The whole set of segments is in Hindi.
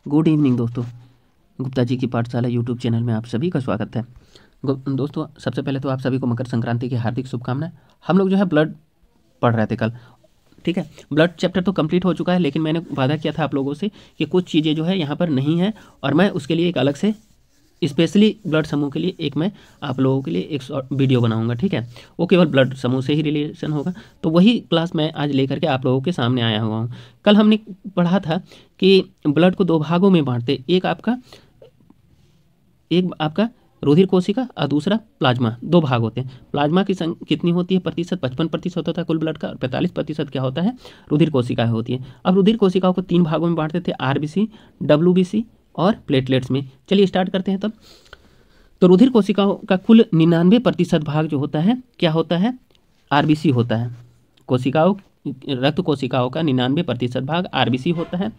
गुड इवनिंग दोस्तों। गुप्ता जी की पाठशाला यूट्यूब चैनल में आप सभी का स्वागत है। दोस्तों, सबसे पहले तो आप सभी को मकर संक्रांति की हार्दिक शुभकामनाएं। हम लोग जो है ब्लड पढ़ रहे थे कल, ठीक है। ब्लड चैप्टर तो कंप्लीट हो चुका है, लेकिन मैंने वादा किया था आप लोगों से कि कुछ चीज़ें जो है यहाँ पर नहीं है, और मैं उसके लिए एक अलग से स्पेशली ब्लड समूह के लिए एक मैं आप लोगों के लिए एक वीडियो बनाऊंगा, ठीक है। वो केवल ब्लड समूह से ही रिलेशन होगा, तो वही क्लास मैं आज लेकर के आप लोगों के सामने आया हुआ हूँ। कल हमने पढ़ा था कि ब्लड को दो भागों में बांटते, एक आपका रुधिर कोशिका और दूसरा प्लाज्मा। दो भाग होते हैं। प्लाज्मा की संख्या कितनी होती है प्रतिशत? 55% होता है कुल ब्लड का, और 45% क्या होता है? रुधिर कोशिकाएं होती है। अब रुधिर कोशिकाओं को 3 भागों में बांटते थे, आरबीसी, डब्ल्यूबीसी और प्लेटलेट्स में। चलिए स्टार्ट करते हैं तब। तो रुधिर कोशिकाओं का कुल 99% भाग जो होता है क्या होता है? आरबीसी होता है। रक्त कोशिकाओं का 99% भाग आरबीसी होता है।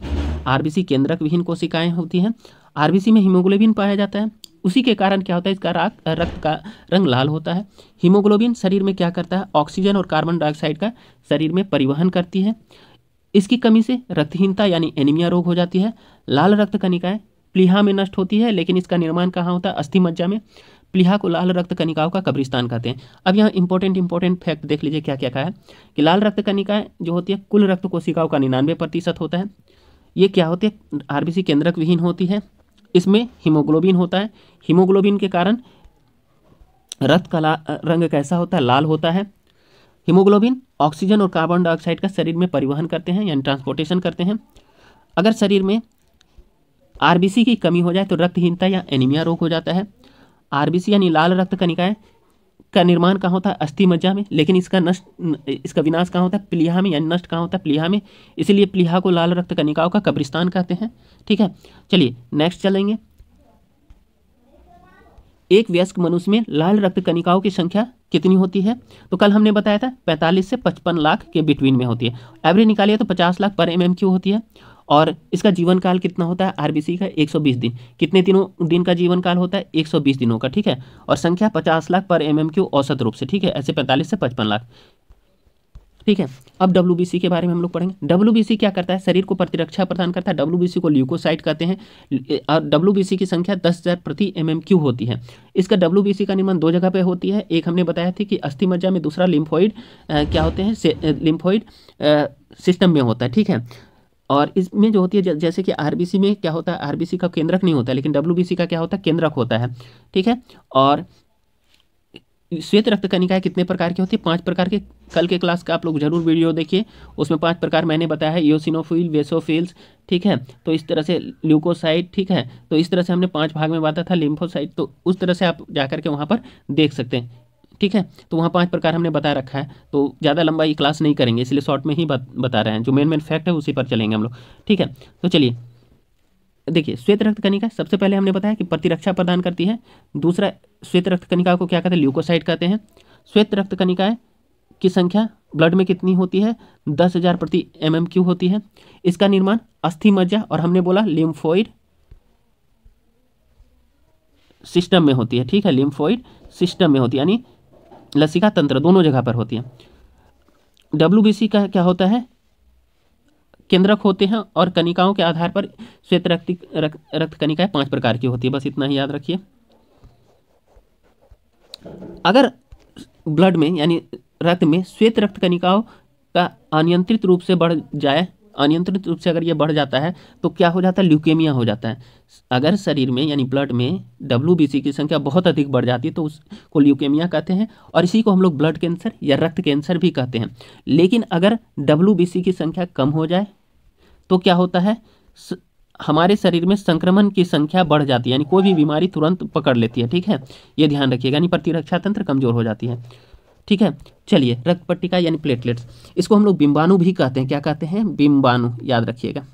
आरबीसी केंद्रक विहीन कोशिकाएं होती हैं। आरबीसी में हीमोग्लोबिन पाया जाता है। उसी के कारण क्या होता है? इसका रक्त का रंग लाल होता है। हीमोग्लोबिन शरीर में क्या करता है? ऑक्सीजन और कार्बन डाइऑक्साइड का शरीर में परिवहन करती है। इसकी कमी से रक्तहीनता यानी एनीमिया रोग हो जाती है। लाल रक्त कणिकाएं प्लीहा में नष्ट होती है, लेकिन इसका निर्माण कहाँ होता है? अस्थि मज्जा में। प्लीहा को लाल रक्त कणिकाओं का कब्रिस्तान कहते हैं। अब यहाँ इंपॉर्टेंट फैक्ट देख लीजिए क्या क्या कहा है कि लाल रक्त कणिकाएं जो होती है कुल रक्त कोशिकाओं का 99% होता है। ये क्या होती है? आरबीसी केंद्रक विहीन होती है। इसमें हीमोग्लोबिन होता है। हीमोग्लोबिन के कारण रक्त का रंग कैसा होता है? लाल होता है। हीमोग्लोबिन ऑक्सीजन और कार्बन डाइऑक्साइड का शरीर में परिवहन करते हैं यानी ट्रांसपोर्टेशन करते हैं। अगर शरीर में आरबीसी की कमी हो जाए तो रक्तहीनता या एनीमिया रोग हो जाता है। आरबीसी यानी लाल रक्त कणिकाएं का निर्माण कहाँ होता है? अस्थि मज्जा में, लेकिन इसका विनाश कहाँ होता है? प्लीहा में, यानी नष्ट कहाँ होता है? प्लीहा में। इसीलिए प्लीहा को लाल रक्त कणिकाओं का कब्रिस्तान कहते हैं, ठीक है। चलिए नेक्स्ट चलेंगे। एक वयस्क मनुष्य में लाल रक्त कणिकाओं की संख्या कितनी होती है? तो कल हमने बताया था 45 से 55 लाख के बिटवीन में होती है। एवरेज निकालिए तो 50 लाख पर MMQ होती है। और इसका जीवन काल कितना होता है? आरबीसी का 120 दिन। कितने दिन का जीवन काल होता है? 120 दिनों का, ठीक है। और संख्या 50 लाख पर MMQ औसत रूप से, ठीक है। ऐसे 45 से 55 लाख, ठीक है। अब डब्ल्यूबीसी के बारे में हम लोग पढ़ेंगे। डब्ल्यूबीसी क्या करता है? शरीर को प्रतिरक्षा प्रदान करता है। डब्ल्यूबीसी को ल्यूकोसाइट कहते हैं, और डब्ल्यूबीसी की संख्या 10,000 प्रति MMQ होती है। इसका डब्ल्यूबीसी का निर्माण 2 जगह पे होती है। एक हमने बताया थी कि अस्थि मज्जा में, दूसरा लिम्फोइड क्या होते हैं? लिम्फोइड सिस्टम में होता है, ठीक है। और इसमें जो होती है जैसे कि आरबीसी में क्या होता है? आरबीसी का केंद्रक नहीं होता है, लेकिन डब्ल्यूबीसी का क्या होता है? केंद्रक होता है, ठीक है। और श्वेत रक्त कणिकाएं कितने प्रकार की होती है? 5 प्रकार के। कल के क्लास का आप लोग जरूर वीडियो देखिए, उसमें 5 प्रकार मैंने बताया है। इओसिनोफिल, बेसोफिल्स, ठीक है। तो इस तरह से ल्यूकोसाइट, ठीक है। तो इस तरह से हमने 5 भाग में बांटा था। लिम्फोसाइट, तो उस तरह से आप जाकर के वहाँ पर देख सकते हैं, ठीक है। तो वहाँ 5 प्रकार हमने बता रखा है। तो ज़्यादा लंबा ये क्लास नहीं करेंगे, इसलिए शॉर्ट में ही बता रहे हैं। जो मेन फैक्ट है उसी पर चलेंगे हम लोग, ठीक है। तो चलिए देखिए, श्वेत रक्त कणिका सबसे पहले हमने बताया कि प्रतिरक्षा प्रदान करती है। दूसरा, श्वेत रक्त कणिका को क्या कहते हैं? ल्यूकोसाइट कहते हैं। श्वेत रक्त कणिकाएं की संख्या ब्लड में कितनी होती है? 10,000 प्रति MMQ होती है। इसका निर्माण अस्थि मज्जा और हमने बोला लिम्फोइड सिस्टम में होती है, ठीक है। लिम्फोइड सिस्टम में होती है, यानी लसिका तंत्र, दोनों जगह पर होती है। डब्ल्यूबीसी का क्या होता है? केंद्रक होते हैं, और कणिकाओं के आधार पर श्वेत रक्त कणिकाएं 5 प्रकार की होती है। बस इतना ही याद रखिए। अगर ब्लड में यानी रक्त में श्वेत रक्त कणिकाओं का अनियंत्रित रूप से बढ़ जाए, अनियंत्रित रूप से अगर ये बढ़ जाता है तो क्या हो जाता है? ल्यूकेमिया हो जाता है। अगर शरीर में यानी ब्लड में डब्ल्यूबीसी की संख्या बहुत अधिक बढ़ जाती है तो उसको ल्यूकेमिया कहते हैं, और इसी को हम लोग ब्लड कैंसर या रक्त कैंसर भी कहते हैं। लेकिन अगर डब्ल्यूबीसी की संख्या कम हो जाए तो क्या होता है? हमारे शरीर में संक्रमण की संख्या बढ़ जाती है, यानी कोई भी बीमारी तुरंत पकड़ लेती है, ठीक है। ये ध्यान रखिएगा, यानी प्रतिरक्षा तंत्र कमजोर हो जाती है, ठीक है। चलिए, रक्त पट्टिका यानी प्लेटलेट्स, इसको हम लोग बिंबाणु भी कहते हैं। क्या कहते हैं? बिंबाणु, याद रखिएगा।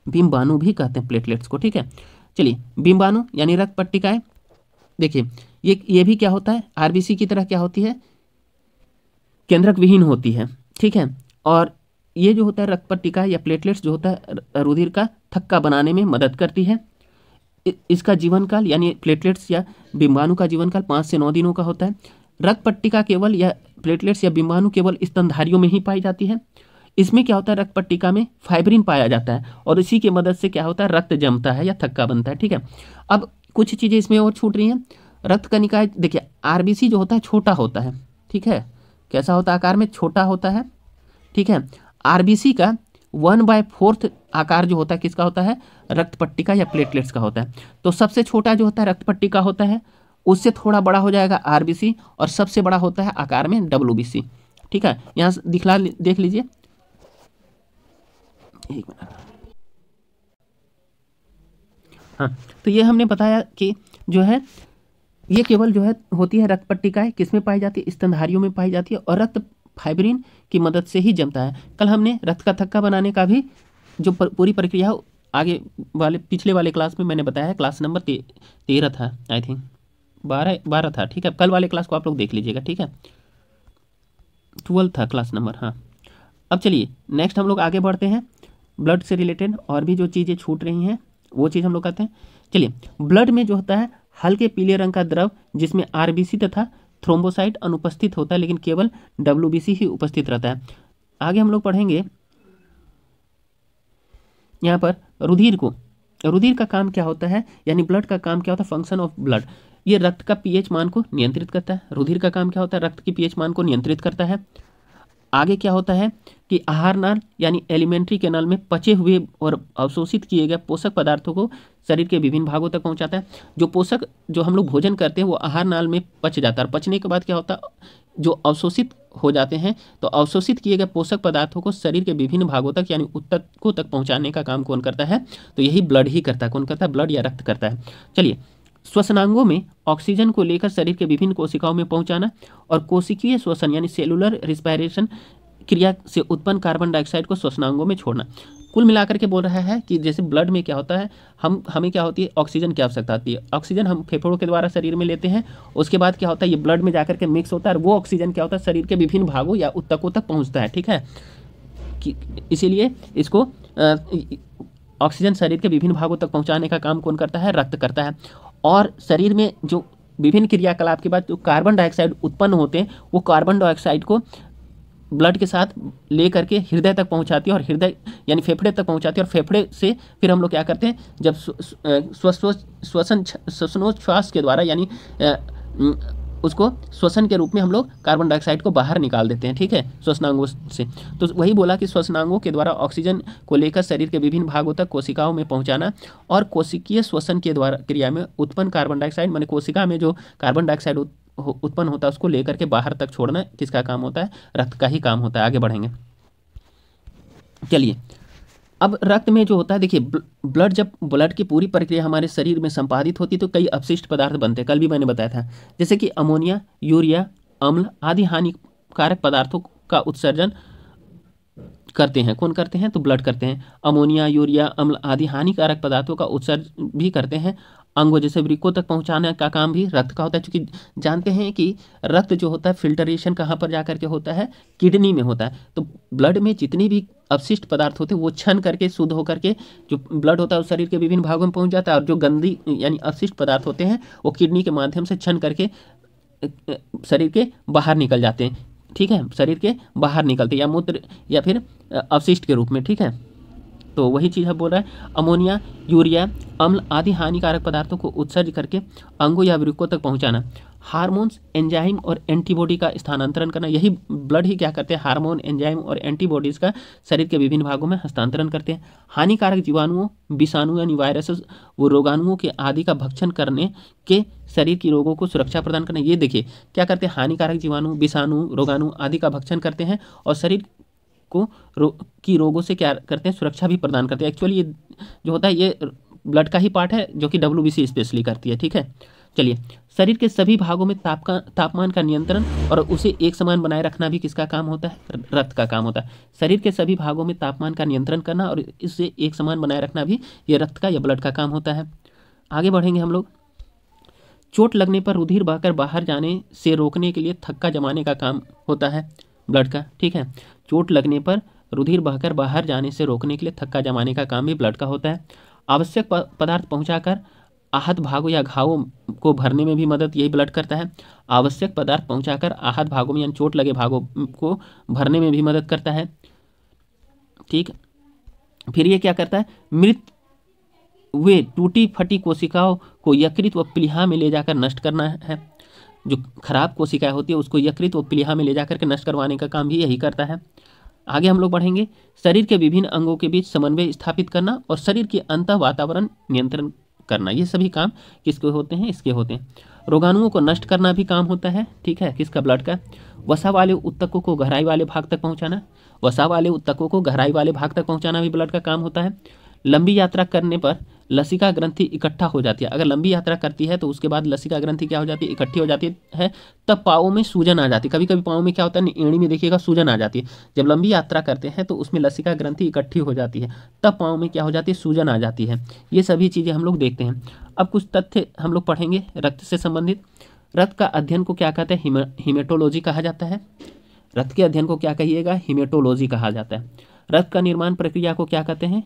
बिंबाणु भी कहते हैं प्लेटलेट्स को, ठीक है। चलिए, बिंबाणु यानी रक्त पट्टिकाएं, देखिए ये भी क्या होता है? आरबीसी की तरह क्या होती है? केंद्रक विहीन होती है, ठीक है। और ये जो होता है रक्त पट्टिका या प्लेटलेट्स जो होता है रुधिर का थक्का बनाने में मदद करती है। इसका जीवन काल यानी प्लेटलेट्स या बिंबाणु का जीवन काल 5 से 9 दिनों का होता है। रक्त पट्टिका केवल या प्लेटलेट्स या बिंबाणु केवल स्तनधारियों में ही पाई जाती है। इसमें क्या होता है, रक्त पट्टिका में फाइब्रिन पाया जाता है और इसी की मदद से क्या होता है, रक्त जमता है या थक्का बनता है। ठीक है, अब कुछ चीज़ें इसमें और छूट रही हैं। रक्त कणिका, देखिए आरबीसी जो होता है छोटा होता है, ठीक है, कैसा होता है, आकार में छोटा होता है। ठीक है, आरबीसी का 1/4 आकार जो होता है किसका होता है, रक्त पट्टिका या प्लेटलेट्स का होता है। तो सबसे छोटा जो होता है रक्त पट्टिका होता है, उससे थोड़ा बड़ा हो जाएगा आरबीसी, और सबसे बड़ा होता है आकार में डब्ल्यूबीसी। ठीक है, यहाँ से देख लीजिए, एक मिनट। हाँ, तो ये हमने बताया कि जो है ये केवल जो है होती है रक्त पट्टिकाएं, किसमें पाई जाती है, स्तनधारियों में पाई जाती है, और रक्त फाइब्रिन की मदद से ही जमता है। कल हमने रक्त का थक्का बनाने का भी जो पूरी प्रक्रिया आगे वाले पिछले वाले क्लास में मैंने बताया है, क्लास नंबर 13 था, आई थिंक 12 था। ठीक है, कल वाले क्लास को आप लोग देख लीजिएगा। ठीक है, 12 था क्लास नंबर। हाँ, अब चलिए नेक्स्ट हम लोग आगे बढ़ते हैं। ब्लड से रिलेटेड और भी जो चीज़ें छूट रही हैं वो चीज़ हम लोग करते हैं। चलिए, ब्लड में जो होता है हल्के पीले रंग का द्रव जिसमें आरबीसी तथा थ्रोम्बोसाइट अनुपस्थित होता है, लेकिन केवल डब्ल्यूबीसी ही उपस्थित रहता है। आगे हम लोग पढ़ेंगे यहाँ पर रुधिर को। रुधिर का काम क्या होता है, यानी ब्लड का काम क्या होता है, फंक्शन ऑफ ब्लड। ये रक्त का पीएच मान को नियंत्रित करता है। रुधिर का काम क्या होता है, रक्त की पीएच मान को नियंत्रित करता है। आगे क्या होता है कि आहार नाल यानी एलिमेंट्री कैनाल में पचे हुए और अवशोषित किए गए पोषक पदार्थों को शरीर के विभिन्न भागों तक पहुंचाता है। जो पोषक जो हम लोग भोजन करते हैं वो आहार नाल में पच जाता है, और पचने के बाद क्या होता है, जो अवशोषित हो जाते हैं, तो अवशोषित किए गए पोषक पदार्थों को शरीर के विभिन्न भागों तक यानी ऊतकों तक पहुंचाने का काम कौन करता है, तो यही ब्लड ही करता है। कौन करता है, ब्लड या रक्त करता है। चलिए, श्वसनांगों में ऑक्सीजन को लेकर शरीर के विभिन्न कोशिकाओं में पहुंचाना, और कोशिकीय श्वसन यानी सेलुलर रिस्पायरेशन क्रिया से उत्पन्न कार्बन डाइऑक्साइड को श्वसनांगों में छोड़ना। कुल मिलाकर के बोल रहा है कि जैसे ब्लड में क्या होता है, हमें क्या होती है, ऑक्सीजन की आवश्यकता होती है। ऑक्सीजन हम फेफड़ों के द्वारा शरीर में लेते हैं, उसके बाद क्या होता है, ये ब्लड में जाकर के मिक्स होता है, और वो ऑक्सीजन क्या होता है, शरीर के विभिन्न भागों या ऊतकों तक पहुँचता है। ठीक है, इसीलिए इसको ऑक्सीजन शरीर के विभिन्न भागों तक पहुँचाने का काम कौन करता है, रक्त करता है। और शरीर में जो विभिन्न क्रियाकलाप के बाद जो कार्बन डाइऑक्साइड उत्पन्न होते हैं, वो कार्बन डाइऑक्साइड को ब्लड के साथ ले करके हृदय तक पहुंचाती है, और हृदय यानी फेफड़े तक पहुंचाती है, और फेफड़े से फिर हम लोग क्या करते हैं, जब श्वासोच्छ्वास के द्वारा यानी उसको श्वसन के रूप में हम लोग कार्बन डाइऑक्साइड को बाहर निकाल देते हैं। ठीक है, श्वसनांगों से। तो वही बोला कि श्वसनांगों के द्वारा ऑक्सीजन को लेकर शरीर के विभिन्न भागों तक कोशिकाओं में पहुंचाना, और कोशिकीय श्वसन के द्वारा क्रिया में उत्पन्न कार्बन डाइऑक्साइड माने कोशिका में जो कार्बन डाइऑक्साइड उत्पन्न होता है उसको लेकर के बाहर तक छोड़ना किसका काम होता है, रक्त का ही काम होता है। आगे बढ़ेंगे। चलिए, अब रक्त में जो होता है, देखिए जब ब्लड की पूरी प्रक्रिया हमारे शरीर में संपादित होती है तो कई अपशिष्ट पदार्थ बनते हैं। कल भी मैंने बताया था, जैसे कि अमोनिया, यूरिया, अम्ल आदि हानिकारक पदार्थों का उत्सर्जन करते हैं। कौन करते हैं, तो ब्लड करते हैं। अमोनिया, यूरिया, अम्ल आदि हानिकारक पदार्थों का उत्सर्जन भी करते हैं। अंगों जैसे वृक्कों तक पहुंचाने का काम भी रक्त का होता है, क्योंकि जानते हैं कि रक्त जो होता है फिल्टरेशन कहाँ पर जाकर के होता है, किडनी में होता है। तो ब्लड में जितनी भी अपशिष्ट पदार्थ होते हैं वो छन करके शुद्ध होकर के जो ब्लड होता है उस शरीर के विभिन्न भागों में पहुंच जाता है, और जो गंदी यानी अपशिष्ट पदार्थ होते हैं वो किडनी के माध्यम से छन करके शरीर के बाहर निकल जाते हैं। ठीक है, शरीर के बाहर निकलते हैं, या मूत्र या फिर अपशिष्ट के रूप में। ठीक है, तो वही चीज़ हम बोल रहे हैं, अमोनिया, यूरिया, अम्ल आदि हानिकारक पदार्थों को उत्सर्ज करके अंगों या वृक्कों तक पहुंचाना। हार्मोन्स, एंजाइम और एंटीबॉडी का स्थानांतरण करना, यही ब्लड ही क्या करते हैं, हार्मोन, एंजाइम और एंटीबॉडीज़ का शरीर के विभिन्न भागों में हस्तांतरण करते हैं। हानिकारक जीवाणुओं, विषाणु यानी वायरसेस व रोगाणुओं के आदि का भक्षण करने के शरीर की रोगों को सुरक्षा प्रदान करना। ये देखिए क्या करते हैं, हानिकारक जीवाणु, विषाणु, रोगाणु आदि का भक्षण करते हैं, और शरीर को रोगों से क्या करते हैं, सुरक्षा भी प्रदान करते हैं। एक्चुअली ये जो होता है ये ब्लड का ही पार्ट है जो कि डब्ल्यूबीसी स्पेशली करती है। ठीक है, चलिए, शरीर के सभी भागों में तापमान का नियंत्रण और उसे एक समान बनाए रखना भी किसका काम होता है, रक्त का काम होता है। शरीर के सभी भागों में तापमान का नियंत्रण करना और इसे एक समान बनाए रखना भी ये रक्त का या ब्लड का काम होता है। आगे बढ़ेंगे हम लोग। चोट लगने पर रुधिर बहकर बाहर जाने से रोकने के लिए थक्का जमाने का काम होता है ब्लड का। ठीक है, चोट लगने पर रुधिर बहकर बाहर जाने से रोकने के लिए थक्का जमाने का काम भी ब्लड का होता है। आवश्यक पदार्थ पहुंचाकर आहत भागों या घावों को भरने में भी मदद यही ब्लड करता है। आवश्यक पदार्थ पहुंचाकर आहत भागों में यानी चोट लगे भागों को भरने में भी मदद करता है। ठीक। फिर ये क्या करता है, मृत वे टूटी फटी कोशिकाओं को यकृत व प्लीहा में ले जाकर नष्ट करना है। जो खराब कोशिकाएं होती है उसको यकृत व प्लीहा में ले जाकर के नष्ट करवाने का काम भी यही करता है। आगे हम लोग बढ़ेंगे, शरीर के विभिन्न अंगों के बीच समन्वय स्थापित करना और शरीर के अंतः वातावरण नियंत्रण करना, ये सभी काम किसके होते हैं, इसके होते हैं। रोगाणुओं को नष्ट करना भी काम होता है, ठीक है, किसका, ब्लड का। वसा वाले उत्तकों को गहराई वाले भाग तक पहुंचाना, वसा वाले उत्तकों को गहराई वाले भाग तक पहुंचाना भी ब्लड का काम होता है। लंबी यात्रा करने पर लसिका ग्रंथि इकट्ठा हो जाती है। अगर लंबी यात्रा करती है तो उसके बाद लसिका ग्रंथि क्या हो जाती है, इकट्ठी हो जाती है, तब पाँव में सूजन आ जाती है। कभी कभी पाँव में क्या होता है, एड़ी में देखिएगा सूजन आ जाती है। जब लंबी यात्रा करते हैं तो उसमें लसिका ग्रंथि इकट्ठी हो जाती है, तब पाँव में क्या हो जाती है, सूजन आ जाती है। ये सभी चीज़ें हम लोग देखते हैं। अब कुछ तथ्य हम लोग पढ़ेंगे रक्त से संबंधित। रक्त का अध्ययन को क्या कहते हैं, हीमेटोलॉजी कहा जाता है। रक्त के अध्ययन को क्या कहिएगा, हीमेटोलॉजी कहा जाता है। रक्त का निर्माण प्रक्रिया को क्या कहते हैं,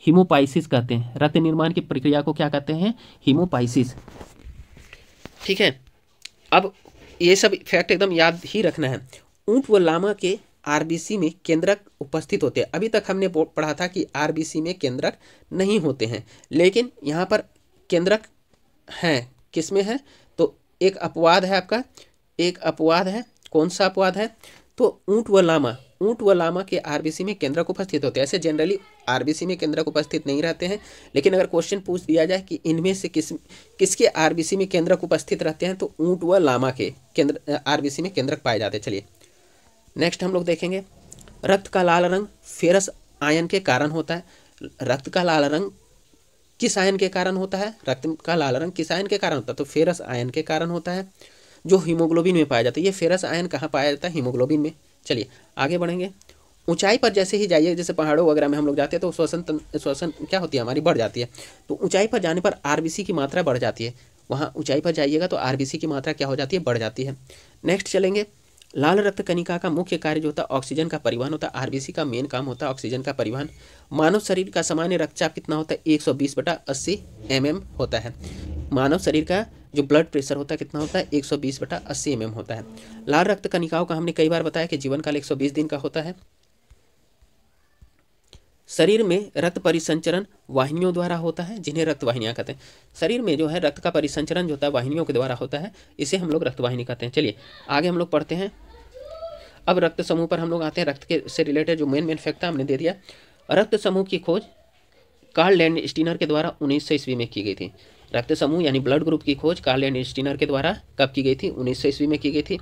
हीमोपाइसिस कहते हैं। रक्त निर्माण की प्रक्रिया को क्या कहते हैं, हीमोपाइसिस, ठीक है। अब ये सब फैक्ट एकदम याद ही रखना है। ऊंट व लामा के आरबीसी में केंद्रक उपस्थित होते हैं। अभी तक हमने पढ़ा था कि आरबीसी में केंद्रक नहीं होते हैं, लेकिन यहाँ पर केंद्रक हैं। किस में है, तो एक अपवाद है आपका, एक अपवाद है। कौन सा अपवाद है, तो ऊंट व लामा के आरबीसी में केंद्रक उपस्थित होते हैं। ऐसे जनरली आरबीसी में केंद्रक उपस्थित नहीं रहते हैं, लेकिन अगर क्वेश्चन पूछ दिया जाए कि इनमें से किसके आरबीसी में केंद्रक उपस्थित रहते हैं, तो ऊंट व लामा के केंद्र आरबीसी में केंद्रक पाए जाते हैं। चलिए नेक्स्ट हम लोग देखेंगे, रक्त का लाल रंग फेरस आयन के कारण होता है। रक्त का लाल रंग किस आयन के कारण होता है, रक्त का लाल रंग किस आयन के कारण होता है, तो फेरस आयन के कारण होता है, जो हीमोग्लोबिन में पाया जाता है। ये फेरस आयन कहाँ पाया जाता है, हीमोग्लोबिन में। चलिए आगे बढ़ेंगे। ऊंचाई पर जैसे ही जाइए, जैसे पहाड़ों वगैरह में हम लोग जाते हैं तो श्वसन क्या होती है, हमारी बढ़ जाती है। तो ऊंचाई पर जाने पर आरबीसी की मात्रा बढ़ जाती है। वहाँ ऊंचाई पर जाइएगा तो आरबीसी की मात्रा क्या हो जाती है, बढ़ जाती है। नेक्स्ट चलेंगे, लाल रक्त कणिका का मुख्य कार्य जो होता है ऑक्सीजन का परिवहन होता है। आरबीसी का मेन काम होता है ऑक्सीजन का परिवहन। मानव शरीर का सामान्य रक्तचाप कितना होता है, 120/80 mm होता है। मानव शरीर का जो ब्लड प्रेशर होता है कितना होता है, 120/80 mm होता है। लाल रक्त कणिकाओं का हमने कई बार बताया कि जीवन काल 120 दिन का होता है। शरीर में रक्त परिसंचरण वाहिनियों द्वारा होता है, जिन्हें रक्त वाहिनियाँ कहते हैं। शरीर में जो है रक्त का परिसंचरण जो होता है वाहिनियों के द्वारा होता है, इसे हम लोग रक्त वाहिनी कहते हैं। चलिए आगे हम लोग पढ़ते हैं। अब रक्त समूह पर हम लोग आते हैं। रक्त के से रिलेटेड जो मेन फैक्ट था हमने दे दिया। रक्त समूह की खोज कार्ल लैंडस्टीनर के द्वारा 1900 ईस्वी में की गई थी। रक्त समूह यानी ब्लड ग्रुप की खोज कार्ल लैंडस्टीनर के द्वारा कब की गई थी, 1900 ईस्वी में की गई थी।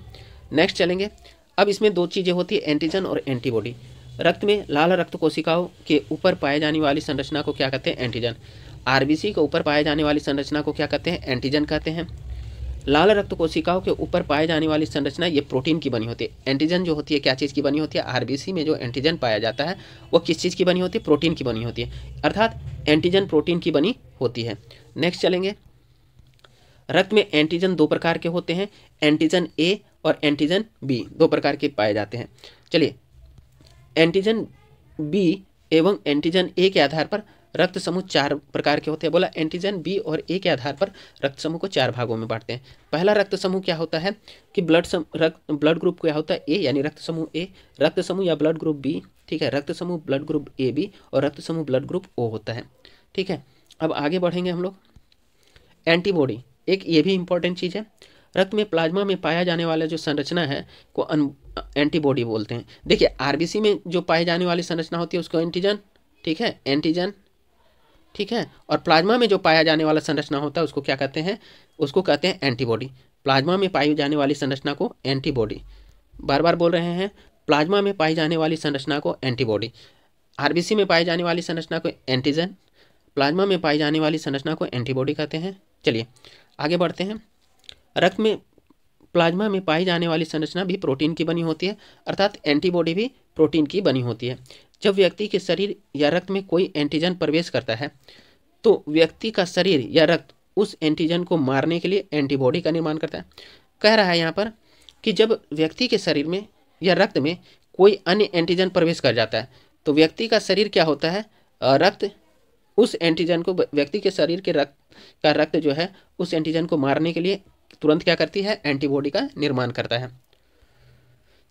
नेक्स्ट चलेंगे। अब इसमें दो चीज़ें होती है, एंटीजन और एंटीबॉडी। रक्त में लाल रक्त कोशिकाओं के ऊपर पाए जाने वाली संरचना को क्या कहते हैं, एंटीजन। आरबीसी के ऊपर पाए जाने वाली संरचना को क्या कहते हैं, एंटीजन कहते हैं। लाल रक्त कोशिकाओं के ऊपर पाए जाने वाली संरचना ये प्रोटीन की बनी होती है। एंटीजन जो होती है क्या चीज़ की बनी होती है, आरबीसी में जो एंटीजन पाया जाता है वो किस चीज़ की बनी होती है, प्रोटीन की बनी होती है। अर्थात एंटीजन प्रोटीन की बनी होती है। नेक्स्ट चलेंगे। रक्त में एंटीजन दो प्रकार के होते हैं, एंटीजन ए और एंटीजन बी, दो प्रकार के पाए जाते हैं। चलिए एंटीजन बी एवं एंटीजन ए के आधार पर रक्त समूह 4 प्रकार के होते हैं। बोला एंटीजन बी और ए के आधार पर रक्त समूह को 4 भागों में बांटते हैं। पहला रक्त समूह क्या होता है कि ब्लड ग्रुप क्या होता है, ए यानी रक्त समूह ए, रक्त समूह या ब्लड ग्रुप बी, ठीक है, रक्त समूह ब्लड ग्रुप ए बी और रक्त समूह ब्लड ग्रुप ओ होता है, ठीक है। अब आगे बढ़ेंगे हम लोग। एंटीबॉडी एक ये भी इंपॉर्टेंट चीज़ है। रक्त में प्लाज्मा में पाया जाने वाला जो संरचना है को एंटीबॉडी बोलते हैं। देखिए आरबीसी में जो पाई जाने वाली संरचना होती है उसको एंटीजन, ठीक है, एंटीजन, ठीक है, और प्लाज्मा में जो पाया जाने वाला संरचना होता है उसको क्या कहते हैं, उसको कहते हैं एंटीबॉडी। प्लाज्मा में पाई जाने वाली संरचना को एंटीबॉडी, बार बार बोल रहे हैं, प्लाज्मा में पाई जाने वाली संरचना को एंटीबॉडी, आरबीसी में पाई जाने वाली संरचना को एंटीजन, प्लाज्मा में पाई जाने वाली संरचना को एंटीबॉडी कहते हैं। चलिए आगे बढ़ते हैं। रक्त में प्लाज्मा में पाई जाने वाली संरचना भी प्रोटीन की बनी होती है, अर्थात एंटीबॉडी भी प्रोटीन की बनी होती है। जब व्यक्ति के शरीर या रक्त में कोई एंटीजन प्रवेश करता है तो व्यक्ति का शरीर या रक्त उस एंटीजन को मारने के लिए एंटीबॉडी का निर्माण करता है। कह रहा है यहाँ पर कि जब व्यक्ति के शरीर में या रक्त में कोई अन्य एंटीजन प्रवेश कर जाता है तो व्यक्ति का शरीर क्या होता है, रक्त उस एंटीजन को, व्यक्ति के शरीर के रक्त जो है उस एंटीजन को मारने के लिए तुरंत क्या करती है, एंटीबॉडी का निर्माण करता है।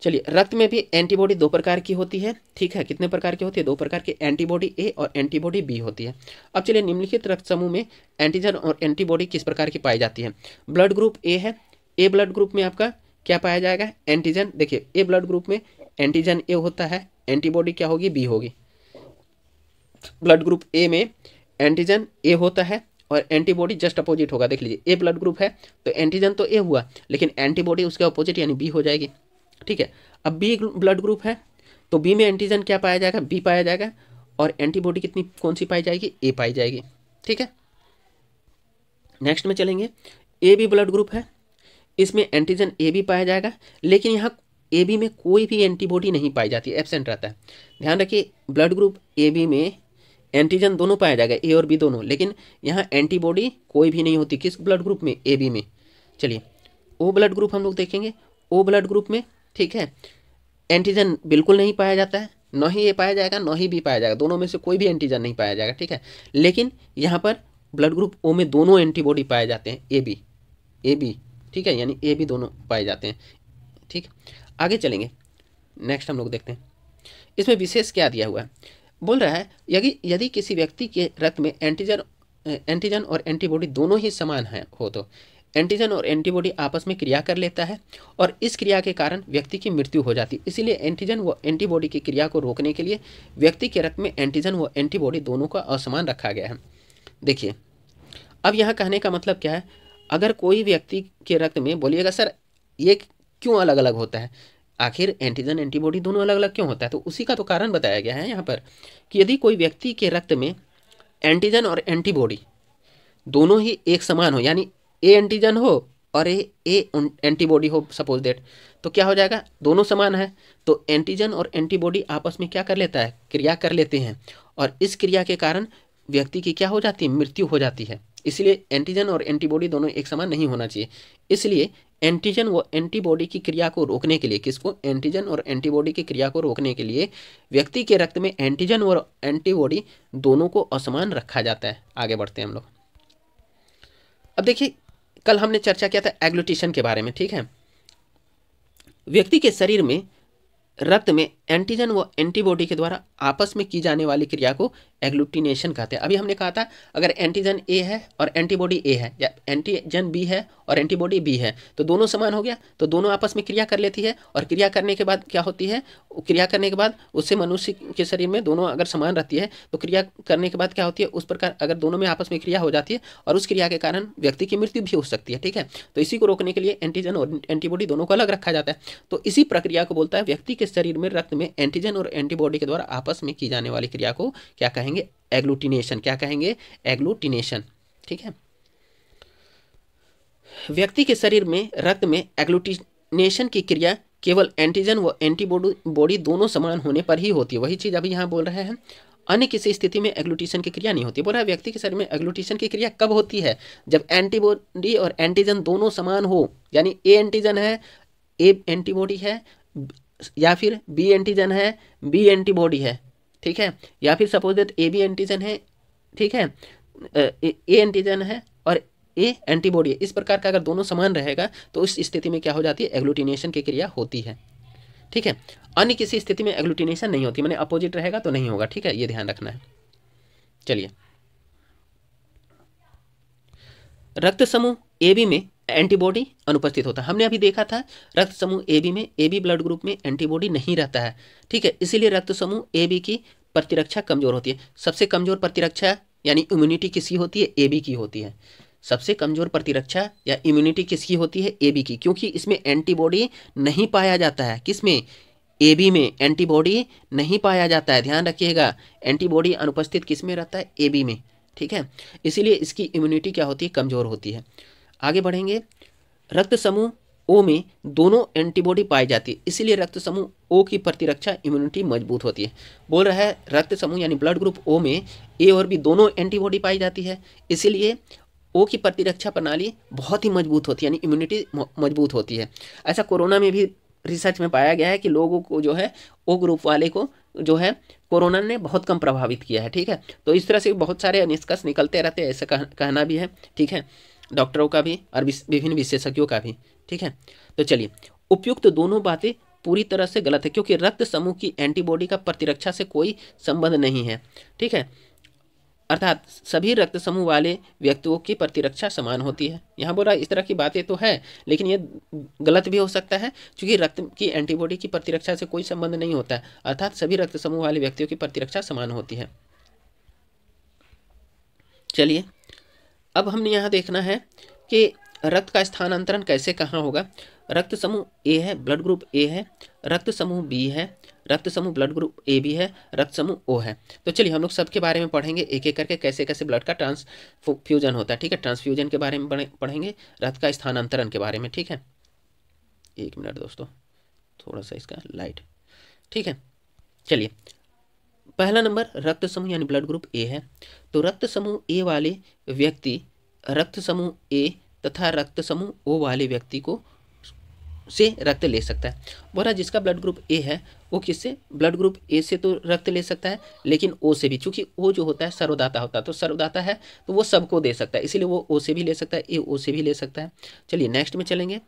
चलिए, रक्त में भी एंटीबॉडी दो प्रकार की होती है, ठीक है। कितने प्रकार की होती है? दो प्रकार की, एंटीबॉडी ए और एंटीबॉडी बी होती है। अब चलिए, निम्नलिखित रक्त समूह में एंटीजन और एंटीबॉडी किस प्रकार की पाई जाती है? ब्लड ग्रुप ए है, ए ब्लड ग्रुप में आपका क्या पाया जाएगा? एंटीजन। देखिए, ए ब्लड ग्रुप में एंटीजन ए होता है, एंटीबॉडी क्या होगी? बी होगी। ब्लड ग्रुप ए में एंटीजन ए होता है और एंटीबॉडी जस्ट अपोजिट होगा। देख लीजिए, ए ब्लड ग्रुप है तो एंटीजन तो ए हुआ, लेकिन एंटीबॉडी उसके अपोजिट यानी बी हो जाएगी, ठीक है। अब बी ब्लड ग्रुप है तो बी में एंटीजन क्या पाया जाएगा? बी पाया जाएगा, और एंटीबॉडी कितनी कौन सी पाई जाएगी? ए पाई जाएगी, ठीक है। नेक्स्ट में चलेंगे, ए बी ब्लड ग्रुप है, इसमें एंटीजन ए बी पाया जाएगा, लेकिन यहाँ ए बी में कोई भी एंटीबॉडी नहीं पाई जाती, एब्सेंट रहता है। ध्यान रखिए, ब्लड ग्रुप ए बी में एंटीजन दोनों पाया जाएगा, ए और बी दोनों, लेकिन यहाँ एंटीबॉडी कोई भी नहीं होती। किस ब्लड ग्रुप में? ए बी में। चलिए, ओ ब्लड ग्रुप हम लोग देखेंगे। ओ ब्लड ग्रुप में, ठीक है, एंटीजन बिल्कुल नहीं पाया जाता है, न ही ए पाया जाएगा न ही बी पाया जाएगा, दोनों में से कोई भी एंटीजन नहीं पाया जाएगा, ठीक है। लेकिन यहाँ पर ब्लड ग्रुप ओ में दोनों एंटीबॉडी पाए जाते हैं, ए बी, ठीक है, यानी ए बी दोनों पाए जाते हैं, ठीक। आगे चलेंगे, नेक्स्ट हम लोग देखते हैं, इसमें विशेष क्या दिया हुआ है। बोल रहा है, यदि किसी व्यक्ति के रक्त में एंटीजन और एंटीबॉडी दोनों ही समान है हो तो एंटीजन और एंटीबॉडी आपस में क्रिया कर लेता है और इस क्रिया के कारण व्यक्ति की मृत्यु हो जाती है। इसीलिए एंटीजन व एंटीबॉडी की क्रिया को रोकने के लिए व्यक्ति के रक्त में एंटीजन व एंटीबॉडी दोनों का असमान रखा गया है। देखिए, अब यहाँ कहने का मतलब क्या है? अगर कोई व्यक्ति के रक्त में, बोलिएगा सर ये क्यों अलग अलग होता है? आखिर एंटीजन एंटीबॉडी दोनों अलग अलग क्यों होता है? तो उसी का तो कारण बताया गया है यहाँ पर कि यदि कोई व्यक्ति के रक्त में एंटीजन और एंटीबॉडी दोनों ही एक समान हो, यानी ए एंटीजन हो और ए एंटीबॉडी हो, सपोज दैट, तो क्या हो जाएगा? दोनों समान है तो एंटीजन और एंटीबॉडी आपस में क्या कर लेता है? क्रिया कर लेते हैं, और इस क्रिया के कारण व्यक्ति की क्या हो जाती है? मृत्यु हो जाती है। इसलिए एंटीजन और एंटीबॉडी दोनों एक समान नहीं होना चाहिए। इसलिए एंटीजन व एंटीबॉडी की क्रिया को रोकने के लिए, किसको? एंटीजन और एंटीबॉडी की क्रिया को रोकने के लिए व्यक्ति के रक्त में एंटीजन और एंटीबॉडी दोनों को असमान रखा जाता है। आगे बढ़ते हैं हम लोग। अब देखिए, कल हमने चर्चा किया था एग्लूटिशन के बारे में, ठीक है। व्यक्ति के शरीर में रक्त में एंटीजन व एंटीबॉडी के द्वारा आपस में की जाने वाली क्रिया को एग्लूटिनेशन कहते हैं। अभी हमने कहा था, अगर एंटीजन ए है और एंटीबॉडी ए है, या एंटीजन बी है और एंटीबॉडी बी है, तो दोनों समान हो गया, तो दोनों आपस में क्रिया कर लेती है, और क्रिया करने के बाद क्या होती है? क्रिया करने के बाद उससे मनुष्य के शरीर में दोनों अगर समान रहती है तो क्रिया करने के बाद क्या होती है? उस प्रकार अगर दोनों में आपस में क्रिया हो जाती है और उस क्रिया के कारण व्यक्ति की मृत्यु भी हो सकती है, ठीक है। तो इसी को रोकने के लिए एंटीजन और एंटीबॉडी दोनों को अलग रखा जाता है। तो इसी प्रक्रिया को बोलता है व्यक्ति के शरीर में रक्त में एंटीजन और एंटीबॉडी के द्वारा आपस में की जाने वाली क्रिया को क्या कहेंगे? एग्लूटिनेशन। क्या कहेंगे? एग्लूटिनेशन, ठीक है। व्यक्ति के शरीर में रक्त में एग्लूटिनेशन की क्रिया केवल एंटीजन व एंटीबॉडी दोनों समान होने पर ही होती है। वही चीज अभी यहाँ बोल रहे हैं, अन्य किसी स्थिति में एग्लूटिनेशन की क्रिया नहीं होती। बोल रहा है व्यक्ति के शरीर में एग्लूटिनेशन की क्रिया कब होती है? जब एंटीबॉडी और एंटीजन दोनों समान हो, यानी ए एंटीजन है, ए एंटीबॉडी है, या फिर बी एंटीजन है, बी एंटीबॉडी है, ठीक है, या फिर suppose that A B antigen है, ठीक है, ए एंटीजन है और ए एंटीबॉडी है। इस प्रकार का अगर दोनों समान रहेगा तो उस स्थिति में क्या हो जाती है? एग्लूटिनेशन की क्रिया होती है, ठीक है। अन्य किसी स्थिति में एग्लूटिनेशन नहीं होती, माने अपोजिट रहेगा तो नहीं होगा, ठीक है, ये ध्यान रखना है। चलिए, रक्त समूह ए बी में एंटीबॉडी अनुपस्थित होता है। हमने अभी देखा था रक्त समूह ए बी में, ए बी ब्लड ग्रुप में एंटीबॉडी नहीं रहता है, ठीक है। इसीलिए रक्त समूह ए बी की प्रतिरक्षा कमजोर होती है। सबसे कमजोर प्रतिरक्षा यानी इम्यूनिटी किसकी होती है? ए बी की होती है। सबसे कमजोर प्रतिरक्षा या इम्यूनिटी किसकी होती है? ए बी की, क्योंकि इसमें एंटीबॉडी नहीं पाया जाता है। किसमें? ए बी में एंटीबॉडी नहीं पाया जाता है, ध्यान रखिएगा। एंटीबॉडी अनुपस्थित किस में रहता है? ए बी में, ठीक है। इसीलिए इसकी इम्यूनिटी क्या होती है? कमजोर होती है। आगे बढ़ेंगे, रक्त समूह ओ में दोनों एंटीबॉडी पाई जाती है, इसीलिए रक्त समूह ओ की प्रतिरक्षा इम्यूनिटी मजबूत होती है। बोल रहा है रक्त समूह यानी ब्लड ग्रुप ओ में ए और बी दोनों एंटीबॉडी पाई जाती है, इसीलिए ओ की प्रतिरक्षा प्रणाली बहुत ही मजबूत होती है, यानी इम्यूनिटी मजबूत होती है। ऐसा कोरोना में भी रिसर्च में पाया गया है कि लोगों को जो है ओ ग्रुप वाले को जो है कोरोना ने बहुत कम प्रभावित किया है, ठीक है। तो इस तरह से बहुत सारे निष्कर्ष निकलते रहते हैं, ऐसा कहना भी है, ठीक है, डॉक्टरों का भी और विभिन्न विशेषज्ञों का भी, ठीक है। तो चलिए, उपयुक्त दोनों बातें पूरी तरह से गलत है, क्योंकि रक्त समूह की एंटीबॉडी का प्रतिरक्षा से कोई संबंध नहीं है। ठीक है, अर्थात सभी रक्त समूह वाले व्यक्तियों की प्रतिरक्षा समान होती है। यहाँ बोला इस तरह की बातें तो है, लेकिन ये गलत भी हो सकता है, क्योंकि रक्त की एंटीबॉडी की प्रतिरक्षा से कोई संबंध नहीं होता है, अर्थात सभी रक्त समूह वाले व्यक्तियों की प्रतिरक्षा समान होती है। चलिए, अब हमने यहाँ देखना है कि रक्त का स्थानांतरण कैसे कहाँ होगा। रक्त समूह ए है, ब्लड ग्रुप ए है, रक्त समूह बी है, रक्त समूह ब्लड ग्रुप ए बी है, रक्त समूह ओ है। तो चलिए हम लोग सबके बारे में पढ़ेंगे एक एक करके, कैसे कैसे ब्लड का ट्रांसफ्यूजन होता है। ठीक है, ट्रांसफ्यूजन के बारे में पढ़ेंगे, रक्त का स्थानांतरण के बारे में। ठीक है, एक मिनट दोस्तों, थोड़ा सा इसका लाइट। ठीक है, चलिए, पहला नंबर रक्त समूह यानी ब्लड ग्रुप ए है। तो रक्त समूह ए वाले व्यक्ति रक्त समूह ए तथा रक्त समूह ओ वाले व्यक्ति को से रक्त ले सकता है। बोला जिसका ब्लड ग्रुप ए है वो किससे, ब्लड ग्रुप ए से तो रक्त ले सकता है, लेकिन ओ से भी, चूंकि ओ जो होता है सर्वदाता होता है, तो सर्वदाता है तो वो सबको दे सकता है, इसीलिए वो ओ से भी ले सकता है, ए ओ से भी ले सकता है। चलिए नेक्स्ट में चलेंगे।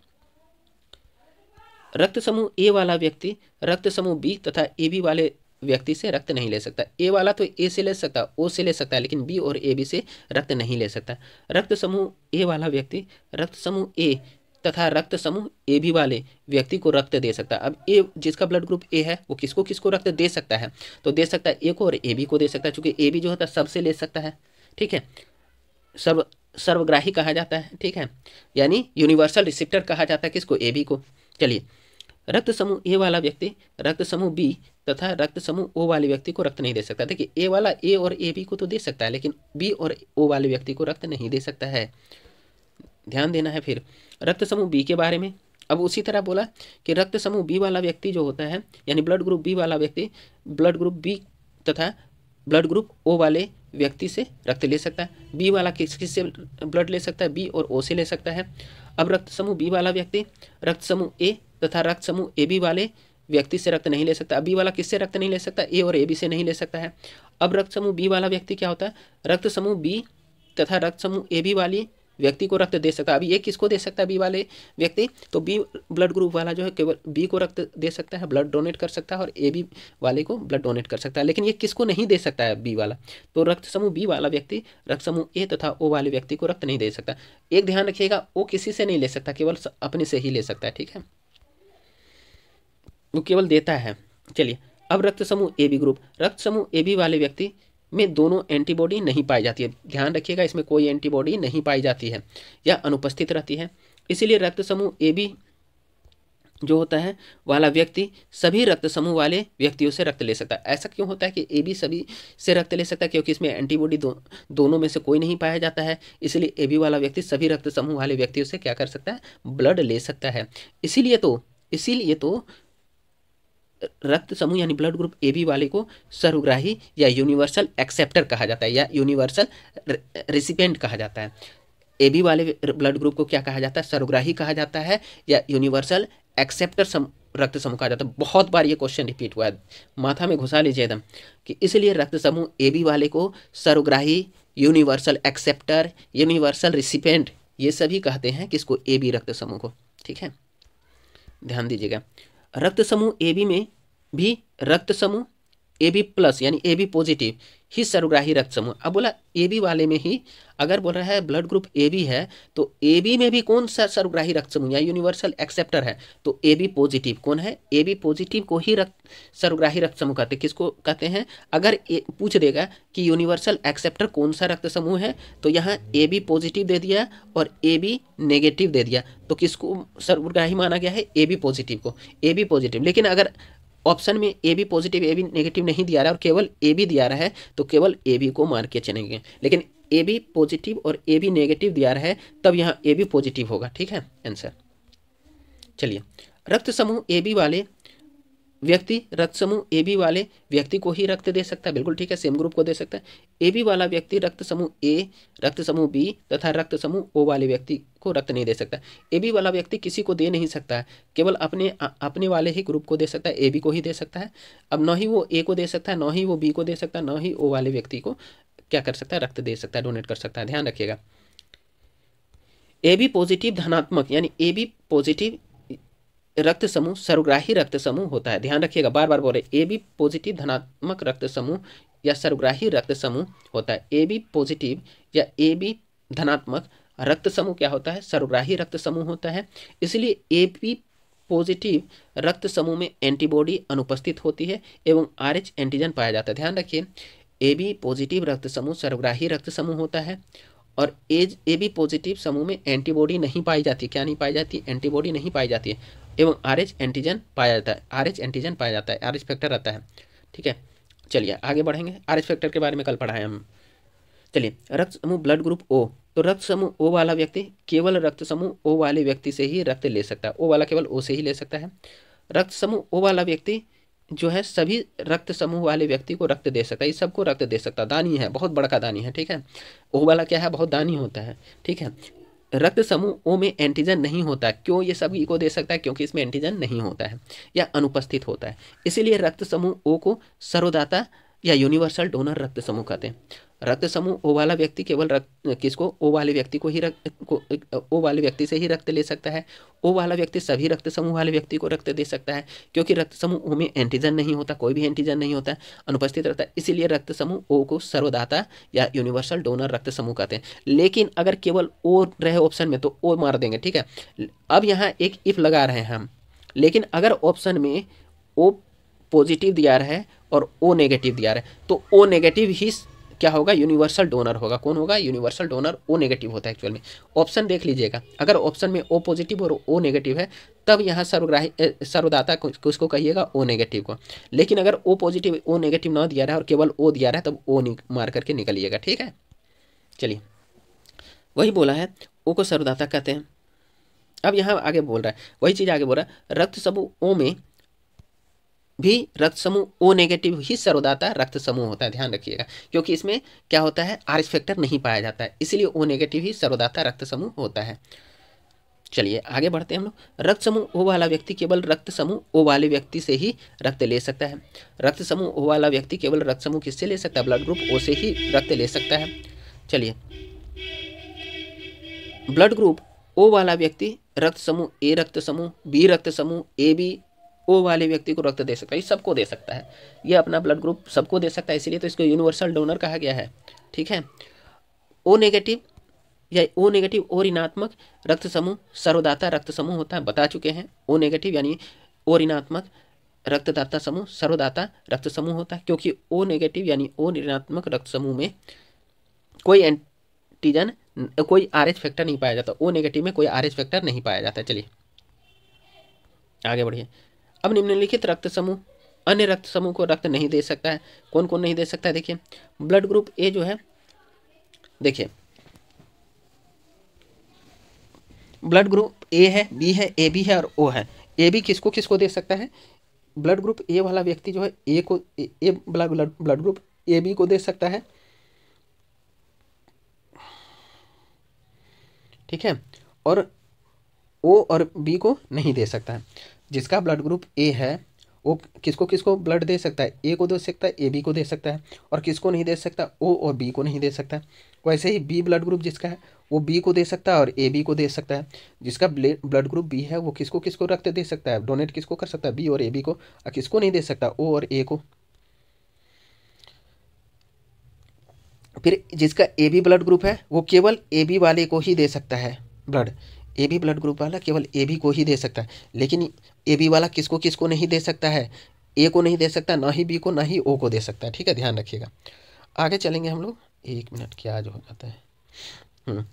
रक्त समूह ए वाला व्यक्ति रक्त समूह बी तथा ए बी वाले व्यक्ति से रक्त नहीं ले सकता। ए वाला तो ए से ले सकता है, ओ से ले सकता है, लेकिन बी और ए बी से रक्त नहीं ले सकता। रक्त समूह ए वाला व्यक्ति रक्त समूह ए तथा रक्त समूह ए बी वाले व्यक्ति को रक्त दे सकता है। अब ए जिसका ब्लड ग्रुप ए है वो किसको किसको रक्त दे सकता है, तो दे सकता है ए को और ए बी को दे सकता है, चूंकि ए बी जो होता है सबसे ले सकता है। ठीक है, सर्वग्राही कहा जाता है। ठीक है, यानी यूनिवर्सल रिसेप्टर कहा जाता है किसको, ए बी को। चलिए, रक्त समूह ए वाला व्यक्ति रक्त समूह बी तथा रक्त समूह ओ वाले व्यक्ति को रक्त नहीं दे सकता। देखिए, ए वाला ए और ए बी को तो दे सकता है, लेकिन बी और ओ वाले व्यक्ति को रक्त नहीं दे सकता है, ध्यान देना है। फिर रक्त समूह बी के बारे में, अब उसी तरह बोला कि रक्त समूह बी वाला व्यक्ति जो होता है, यानी ब्लड ग्रुप बी वाला व्यक्ति ब्लड ग्रुप बी तथा ब्लड ग्रुप ओ वाले व्यक्ति से रक्त ले सकता है। बी वाला किस किस से ब्लड ले सकता है, बी और ओ से ले सकता है। अब रक्त समूह बी वाला व्यक्ति रक्त समूह ए तथा रक्त समूह ए बी वाले व्यक्ति से रक्त नहीं ले सकता। बी वाला किससे रक्त नहीं ले सकता, ए और ए बी से नहीं ले सकता है। अब रक्त समूह बी वाला व्यक्ति क्या होता है, रक्त समूह बी तथा रक्त समूह ए बी वाली व्यक्ति को रक्त दे सकता है। अभी ये किसको दे सकता है, बी वाले व्यक्ति, तो बी ब्लड ग्रुप वाला जो है केवल बी को रक्त दे सकता है, ब्लड डोनेट कर सकता है, और ए बी वाले को ब्लड डोनेट कर सकता है, लेकिन ये किसको नहीं दे सकता है, बी वाला। तो रक्त समूह बी वाला व्यक्ति रक्त समूह ए तथा ओ वाले व्यक्ति को रक्त नहीं दे सकता। एक ध्यान रखिएगा, ओ किसी से नहीं ले सकता, केवल अपने से ही ले सकता है। ठीक है, वो केवल देता है। चलिए, अब रक्त समूह ए बी ग्रुप, रक्त समूह ए बी वाले व्यक्ति में दोनों एंटीबॉडी नहीं पाई जाती है। ध्यान रखिएगा, इसमें कोई एंटीबॉडी नहीं पाई जाती है या अनुपस्थित रहती है, इसीलिए रक्त समूह ए बी जो होता है वाला व्यक्ति सभी रक्त समूह वाले व्यक्तियों से रक्त ले सकता है। ऐसा क्यों होता है कि ए बी सभी से रक्त ले सकता है, क्योंकि इसमें एंटीबॉडी दोनों में से कोई नहीं पाया जाता है, इसलिए ए बी वाला व्यक्ति सभी रक्त समूह वाले व्यक्तियों से क्या कर सकता है, ब्लड ले सकता है। इसीलिए तो रक्त समूह यानी ब्लड ग्रुप ए बी वाले को सर्वग्राही या यूनिवर्सल एक्सेप्टर कहा जाता है, या यूनिवर्सल रिसिपेंट कहा जाता है। ए बी वाले ब्लड ग्रुप को क्या कहा जाता है, सर्वग्राही कहा जाता है या यूनिवर्सल एक्सेप्टर रक्त समूह कहा जाता है। बहुत बार ये क्वेश्चन रिपीट हुआ है, माथा में घुसा लीजिए एकदम, कि इसलिए रक्त समूह ए बी वाले को सर्वग्राही, यूनिवर्सल एक्सेप्टर, यूनिवर्सल रिसिपेंट, ये सभी कहते हैं किसको, ए बी रक्त समूह को। ठीक है, ध्यान दीजिएगा। रक्त समूह ए बी में भी रक्त समूह ए बी प्लस यानी ए बी पॉजिटिव ही सर्वग्राही रक्त समूह। अब बोला ए बी वाले में ही, अगर बोल रहा है ब्लड ग्रुप ए बी है, तो ए बी में भी कौन सा सर्वग्राही रक्त समूह या यूनिवर्सल एक्सेप्टर है, तो ए बी पॉजिटिव कौन है, ए बी पॉजिटिव को ही सर्वग्राही रक्त समूह कहते हैं। किसको कहते हैं, अगर पूछ देगा कि यूनिवर्सल एक्सेप्टर कौन सा रक्त समूह है, तो यहाँ ए बी पॉजिटिव दे दिया और ए बी नेगेटिव दे दिया, तो किसको सर्वग्राही माना गया है, ए बी पॉजिटिव को, ए बी पॉजिटिव। लेकिन अगर ऑप्शन में A B positive A B negative नहीं दिया रहा है और केवल ए बी दिया रहा है, तो केवल ए बी को मार के चलेंगे, लेकिन ए बी पॉजिटिव और ए बी नेगेटिव दिया रहा है तब यहाँ ए बी पॉजिटिव होगा। ठीक है आंसर। चलिए, रक्त समूह ए बी वाले व्यक्ति रक्त समूह ए बी वाले व्यक्ति को ही रक्त दे सकता है, बिल्कुल ठीक है, सेम ग्रुप को दे सकता है। ए बी वाला व्यक्ति रक्त समूह ए, रक्त समूह बी तथा रक्त समूह ओ वाले व्यक्ति को रक्त नहीं दे सकता। ए बी वाला व्यक्ति किसी को दे नहीं सकता है, केवल अपने वाले ही ग्रुप को दे सकता है, ए बी को ही दे सकता है। अब न ही वो ए को दे सकता है, न ही वो बी को दे सकता है, न ही ओ वाले व्यक्ति को क्या कर सकता है, रक्त दे सकता है, डोनेट कर सकता है। ध्यान रखिएगा, ए बी पॉजिटिव धनात्मक यानी ए बी पॉजिटिव रक्त समूह सर्वग्राही रक्त समूह होता है। ध्यान रखिएगा, बार बार बोल रहे, ए बी पॉजिटिव धनात्मक रक्त समूह या सर्वग्राही रक्त समूह होता है। ए बी पॉजिटिव या ए बी धनात्मक रक्त समूह क्या होता है? सर्वग्राही रक्त समूह होता है। इसलिए ए बी पॉजिटिव रक्त समूह में एंटीबॉडी अनुपस्थित होती है एवं RH एंटीजन पाया जाता है। ध्यान रखिए, ए बी पॉजिटिव रक्त समूह सर्वग्राही रक्त समूह होता है और ए बी पॉजिटिव समूह में एंटीबॉडी नहीं पाई जाती। क्या नहीं पाई जाती? एंटीबॉडी नहीं पाई जाती है एवं RH एंटीजन पाया जाता है। RH एंटीजन पाया जाता है, RH फैक्टर रहता है। ठीक है, चलिए आगे बढ़ेंगे। RH फैक्टर के बारे में कल पढ़ा है हम। चलिए, रक्त समूह ब्लड ग्रुप O। तो रक्त समूह O वाला व्यक्ति केवल रक्त समूह O वाले व्यक्ति से ही रक्त ले सकता है। O वाला केवल O से ही ले सकता है। रक्त समूह O वाला व्यक्ति जो है सभी रक्त समूह वाले व्यक्ति को रक्त दे सकता है, इस सबको रक्त दे सकता है। दानी है, बहुत बड़का दानी है। ठीक है, O वाला क्या है? बहुत दानी होता है। ठीक है, रक्त समूह O में एंटीजन नहीं होता है। क्यों ये सभी को दे सकता है? क्योंकि इसमें एंटीजन नहीं होता है या अनुपस्थित होता है। इसीलिए रक्त समूह O को सर्वदाता या यूनिवर्सल डोनर रक्त समूह कहते हैं। रक्त समूह O वाला व्यक्ति केवल रक्त किसको? O वाले व्यक्ति को ही O वाले व्यक्ति से ही रक्त ले सकता है। O वाला व्यक्ति सभी रक्त समूह वाले व्यक्ति को रक्त दे सकता है क्योंकि रक्त समूह O में एंटीजन नहीं होता, कोई भी एंटीजन नहीं होता है, अनुपस्थित रहता है। इसीलिए रक्त समूह O को सर्वदाता या यूनिवर्सल डोनर रक्त समूह कहते हैं। लेकिन अगर केवल O रहे ऑप्शन में तो O मार देंगे। ठीक है, अब यहाँ एक इफ लगा रहे हैं हम, लेकिन अगर ऑप्शन में O पॉजिटिव दिया रहा है और O नेगेटिव दिया रहा है तो O नेगेटिव ही क्या होगा? यूनिवर्सल डोनर होगा। कौन होगा? यूनिवर्सल डोनर O नेगेटिव होता है एक्चुअल में। ऑप्शन देख लीजिएगा, अगर ऑप्शन में O पॉजिटिव और O नेगेटिव है तब यहाँ सर्वदाता किसको कहिएगा? O नेगेटिव को। लेकिन अगर O पॉजिटिव O नेगेटिव ना दिया रहा है और केवल O दिया रहा है तब O मार करके निकलिएगा। ठीक है, चलिए वही बोला है, O को सर्वदाता कहते हैं। अब यहाँ आगे बोल रहा है, वही चीज़ आगे बोल रहा है, रक्त समूह O में भी रक्त समूह O नेगेटिव ही सर्वदाता रक्त समूह होता है। ध्यान रखिएगा, क्योंकि इसमें क्या होता है? RH फैक्टर नहीं पाया जाता है, इसीलिए O नेगेटिव ही सर्वदाता रक्त समूह होता है। चलिए आगे बढ़ते हैं हम लोग। रक्त समूह O वाला व्यक्ति केवल रक्त समूह O वाले व्यक्ति से ही रक्त ले सकता है। रक्त समूह O वाला व्यक्ति केवल रक्त समूह किससे ले सकता है? ब्लड ग्रुप O से ही रक्त ले सकता है। चलिए, ब्लड ग्रुप O वाला व्यक्ति रक्त समूह A रक्त समूह, B रक्त समूह, AB O वाले व्यक्ति को रक्त दे सकता है, सबको दे सकता है। ये अपना ब्लड ग्रुप सबको दे सकता है, इसीलिए तो इसको यूनिवर्सल डोनर कहा गया है। ठीक है, O नेगेटिव या O नेगेटिव और ऋणात्मक रक्त समूह सर्वदाता रक्त समूह होता है, बता चुके हैं। O नेगेटिव यानी O ऋणात्मक रक्तदाता समूह सर्वदाता रक्त समूह होता है, क्योंकि O नेगेटिव यानी O ऋणात्मक रक्त समूह में कोई एंटीजन, कोई RH फैक्टर नहीं पाया जाता। O नेगेटिव में कोई RH फैक्टर नहीं पाया जाता। चलिए आगे बढ़िए। अब निम्नलिखित रक्त समूह अन्य रक्त समूह को रक्त नहीं दे सकता है। कौन कौन नहीं दे सकता है? देखिए, ब्लड ग्रुप A जो है, देखिए ब्लड ग्रुप A है, B है, AB है और O है। AB किसको किसको दे सकता है? ब्लड ग्रुप A वाला व्यक्ति जो है A को ब्लड ग्रुप AB को दे सकता है। ठीक है, और O और B को नहीं दे सकता है। जिसका ब्लड ग्रुप A है वो किसको किसको ब्लड दे सकता है? A को दे सकता है, AB को दे सकता है, और किसको नहीं दे सकता? O और B को नहीं दे सकता है। वैसे ही B ब्लड ग्रुप जिसका है वो B को दे सकता है और AB को दे सकता है। जिसका ब्लड ग्रुप B है वो किसको किसको रक्त दे सकता है? डोनेट किसको कर सकता है? B और AB को। और किसको नहीं दे सकता? O और A को। फिर जिसका AB ब्लड ग्रुप है वो केवल AB वाले को ही दे सकता है ब्लड। AB ब्लड ग्रुप वाला केवल AB को ही दे सकता है, लेकिन AB वाला किसको किसको नहीं दे सकता है? A को नहीं दे सकता, ना ही B को, ना ही O को दे सकता है। ठीक है, ध्यान रखिएगा। आगे चलेंगे हम लोग। 1 मिनट क्या आज हो जाता है।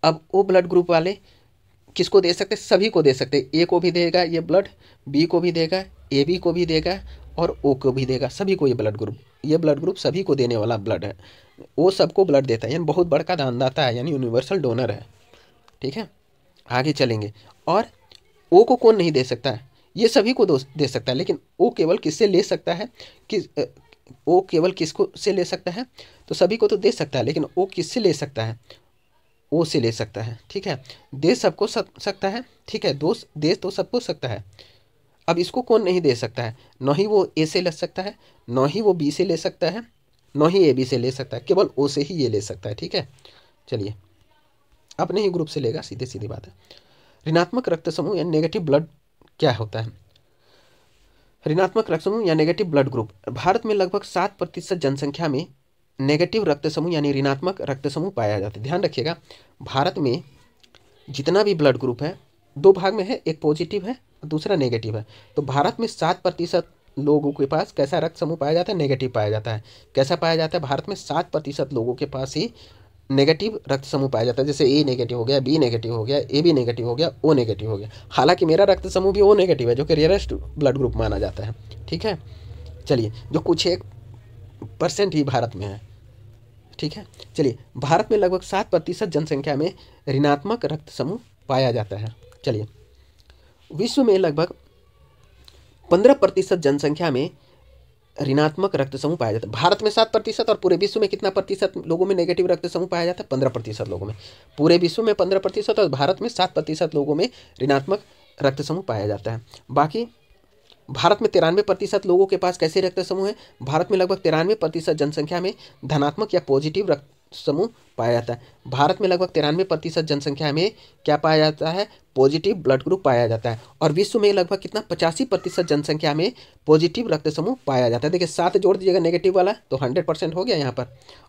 अब O ब्लड ग्रुप वाले किसको दे सकते? सभी को दे सकते। A को भी देगा ये ब्लड, B को भी देगा, AB को भी देगा और O को भी देगा। सभी को ये ब्लड ग्रुप सभी को देने वाला ब्लड है। वो सबको ब्लड देता है, यानी बहुत बड़का दानदाता है, यानी यूनिवर्सल डोनर है। ठीक है, आगे चलेंगे। और O को कौन नहीं दे सकता है? ये सभी को दे सकता है, लेकिन O केवल किससे ले सकता है? O केवल किसको से ले सकता है? तो सभी को तो दे सकता है, लेकिन O किससे ले सकता है? O से ले सकता है। ठीक है, दे सबको सकता है। ठीक है, दे तो सबको सकता है। अब इसको कौन नहीं दे सकता है? न ही वो A से ले सकता है, न ही वो B से ले सकता है, न ही AB से ले सकता है, केवल O से ही ये ले सकता है। ठीक है, चलिए अपने ही ग्रुप से लेगा, सीधे सीधी बात है। ऋणात्मक रक्त समूह या नेगेटिव ब्लड क्या होता है? ऋणात्मक रक्त समूह या नेगेटिव ब्लड ग्रुप। भारत में लगभग 7% जनसंख्या में नेगेटिव रक्त समूह यानी ऋणात्मक रक्त समूह पाया जाता है। ध्यान रखिएगा, भारत में जितना भी ब्लड ग्रुप है 2 भाग में है, एक पॉजिटिव है दूसरा नेगेटिव है। तो भारत में 7% लोगों के पास कैसा रक्त समूह पाया जाता है? नेगेटिव पाया जाता है। कैसा पाया जाता है? भारत में 7% लोगों के पास ही नेगेटिव रक्त समूह पाया जाता है। जैसे ए नेगेटिव हो गया, बी नेगेटिव हो गया, ए बी नेगेटिव हो गया, ओ नेगेटिव हो गया। हालांकि मेरा रक्त समूह भी ओ नेगेटिव है जो कि रेयरेस्ट ब्लड ग्रुप माना जाता है। ठीक है, चलिए, जो कुछ 1% ही भारत में है। ठीक है, चलिए, भारत में लगभग 7% जनसंख्या में ऋणात्मक रक्त समूह पाया जाता है। चलिए, विश्व में लगभग 15% जनसंख्या में ऋणात्मक रक्त समूह पाया जाता है। भारत में 7% और पूरे विश्व में कितना प्रतिशत लोगों में नेगेटिव रक्त समूह पाया जाता है? 15% लोगों में। पूरे विश्व में 15% और भारत में 7% लोगों में ऋणात्मक रक्त समूह पाया जाता है। बाकी भारत में 93% लोगों के पास कैसे रक्त समूह है? भारत में लगभग 93% जनसंख्या में धनात्मक या पॉजिटिव रक्त समूह पाया जाता है। भारत में लगभग 93% जनसंख्या में क्या पाया जाता है? पॉजिटिव ब्लड ग्रुप पाया जाता है। और विश्व में लगभग कितना? 85% जनसंख्या में पॉजिटिव रक्त समूह पाया जाता है। देखिए 7 जोड़ दीजिएगा नेगेटिव वाला तो 100% हो गया यहाँ पर,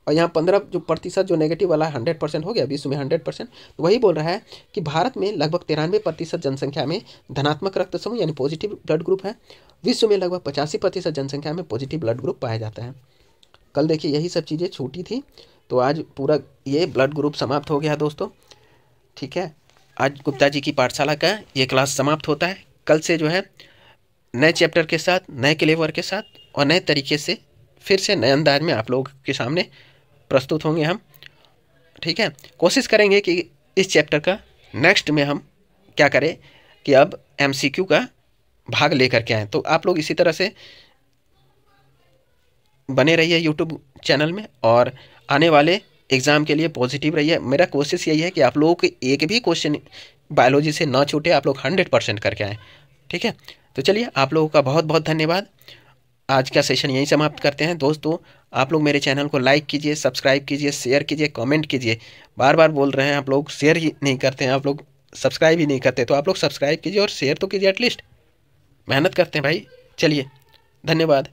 और यहाँ 15% जो नेगेटिव वाला 100% हो गया, विश्व में 100%। तो वही बोल रहा है कि भारत में लगभग 93% जनसंख्या में धनात्मक रक्त समूह यानी पॉजिटिव ब्लड ग्रुप है। विश्व में लगभग 85% जनसंख्या में पॉजिटिव ब्लड ग्रुप पाया जाता है। कल देखिए यही सब चीज़ें छूटी थी, तो आज पूरा ये ब्लड ग्रुप समाप्त हो गया दोस्तों। ठीक है, आज गुप्ता जी की पाठशाला का ये क्लास समाप्त होता है। कल से जो है नए चैप्टर के साथ, नए क्लेवर के साथ और नए तरीके से फिर से नए अंदाज में आप लोगों के सामने प्रस्तुत होंगे हम। ठीक है, कोशिश करेंगे कि इस चैप्टर का नेक्स्ट में हम क्या करें कि अब MCQ का भाग लेकर के आएँ। तो आप लोग इसी तरह से बने रहिए YouTube चैनल में और आने वाले एग्ज़ाम के लिए पॉजिटिव रहिए। मेरा कोशिश यही है कि आप लोगों के एक भी क्वेश्चन बायोलॉजी से ना छूटे, आप लोग 100% करके आएँ। ठीक है, तो चलिए, आप लोगों का बहुत बहुत धन्यवाद। आज का सेशन यहीं समाप्त करते हैं दोस्तों। आप लोग मेरे चैनल को लाइक कीजिए, सब्सक्राइब कीजिए, शेयर कीजिए, कमेंट कीजिए। बार बार बोल रहे हैं, आप लोग शेयर ही नहीं करते हैं, आप लोग सब्सक्राइब ही नहीं करते। तो आप लोग सब्सक्राइब कीजिए और शेयर तो कीजिए, एटलीस्ट मेहनत करते हैं भाई। चलिए, धन्यवाद।